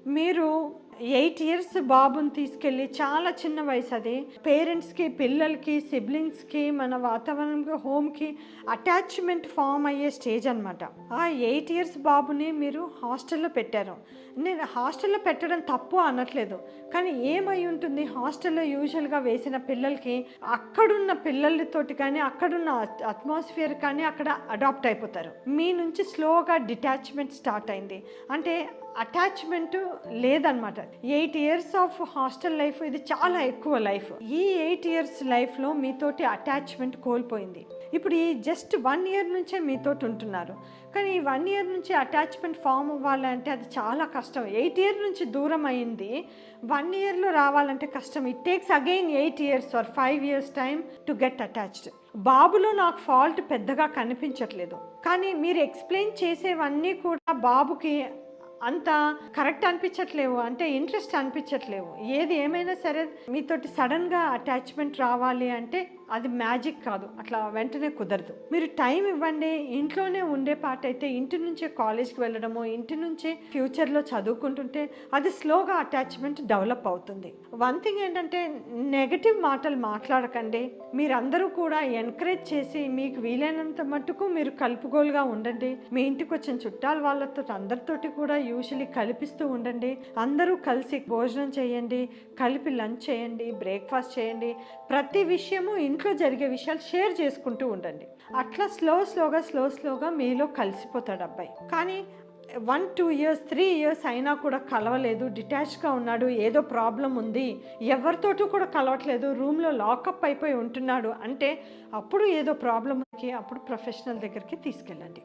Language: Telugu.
మీరు 8 ఇయర్స్ బాబుని తీసుకెళ్ళి చాలా చిన్న వయసు అది. పేరెంట్స్‌కి, పిల్లలకి, సిబ్లింగ్స్‌కి, మన వాతావరణంకి, హోమ్‌కి అటాచ్‌మెంట్ ఫార్మ్ అయ్యే స్టేజ్ అనమాట. ఆ 8 ఇయర్స్ బాబుని మీరు హాస్టల్‌లో పెట్టారు. నేను హాస్టల్‌లో పెట్టడం తప్పు అనట్లేదు. కానీ ఏమై ఉంటుంది, హాస్టల్‌లో యూజువల్‌గా వేసిన పిల్లలకి అక్కడున్న పిల్లలతోటి కానీ, అక్కడున్న అట్మాస్ఫియర్ కానీ అక్కడ అడాప్ట్ అయిపోతారు. మీ నుంచి స్లోగా డిటాచ్‌మెంట్ స్టార్ట్ అయింది. అంటే అటాచ్‌మెంటు లేదనమాట. 8 ఇయర్స్ ఆఫ్ హాస్టల్ లైఫ్ ఇది చాలా ఎక్కువ లైఫ్. ఈ 8 ఇయర్స్ లైఫ్‌లో మీతోటి అటాచ్‌మెంట్ కోల్పోయింది. ఇప్పుడు ఈ జస్ట్ 1 ఇయర్ నుంచే మీతోటి ఉంటున్నారు. కానీ ఈ 1 ఇయర్ నుంచి అటాచ్‌మెంట్ ఫార్మ్ అవ్వాలంటే అది చాలా కష్టం. 8 ఇయర్ నుంచి దూరం అయింది 1 ఇయర్‌లో రావాలంటే కష్టం. It takes again 8 years or 5 years time to get attached. బాబులో నాకు ఫాల్ట్ పెద్దగా కనిపించట్లేదు. కానీ మీరు ఎక్స్‌ప్లెయిన్ చేసేవన్నీ కూడా బాబుకి అంత కరెక్ట్ అనిపించట్లేవు. అంటే ఇంట్రెస్ట్ అనిపించట్లేవు. ఏది ఏమైనా సరే మీతోటి సడన్‌గా అటాచ్‌మెంట్ రావాలి అంటే అది మ్యాజిక్ కాదు. అట్లా వెంటనే కుదరదు. మీరు టైం ఇవ్వండి. ఇంట్లోనే ఉండే పాటైతే ఇంటి నుంచే కాలేజ్‌కి వెళ్ళడమో, ఇంటి నుంచే ఫ్యూచర్‌లో చదువుకుంటుంటే అది స్లోగా అటాచ్‌మెంట్ డెవలప్ అవుతుంది. వన్ థింగ్ ఏంటంటే నెగెటివ్ మాటలు మాట్లాడకండి. మీరందరూ కూడా ఎంకరేజ్ చేసి మీకు వీలైనంత మట్టుకు మీరు కలుపుగోలుగా ఉండండి. మీ ఇంటికి వచ్చిన చుట్టాల వాళ్ళతో అందరితోటి కూడా యూజువల్లీ కల్పిస్తూ ఉండండి. అందరూ కలిసి భోజనం చేయండి, కలిపి లంచ్ చేయండి, బ్రేక్ఫాస్ట్ చేయండి. ప్రతి విషయము ఇంట్లో జరిగే విషయాలు షేర్ చేసుకుంటూ ఉండండి. అట్లా స్లోగా మీలో కలిసిపోతాడు అబ్బాయి. కానీ 1, 2 ఇయర్స్, 3 ఇయర్స్ అయినా కూడా కలవలేదు, డిటాచ్గా ఉన్నాడు, ఏదో ప్రాబ్లం ఉంది, ఎవరితోటూ కూడా కలవట్లేదు, రూమ్లో లాకప్ అయిపోయి ఉంటున్నాడు అంటే అప్పుడు ఏదో ప్రాబ్లం, అప్పుడు ప్రొఫెషనల్ దగ్గరికి తీసుకెళ్ళండి.